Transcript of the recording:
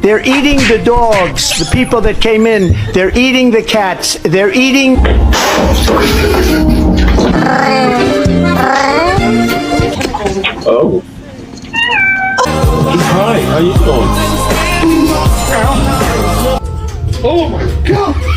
They're eating the dogs, the people that came in. They're eating the cats. They're eating... Oh. Hi, how you doing? Oh my God!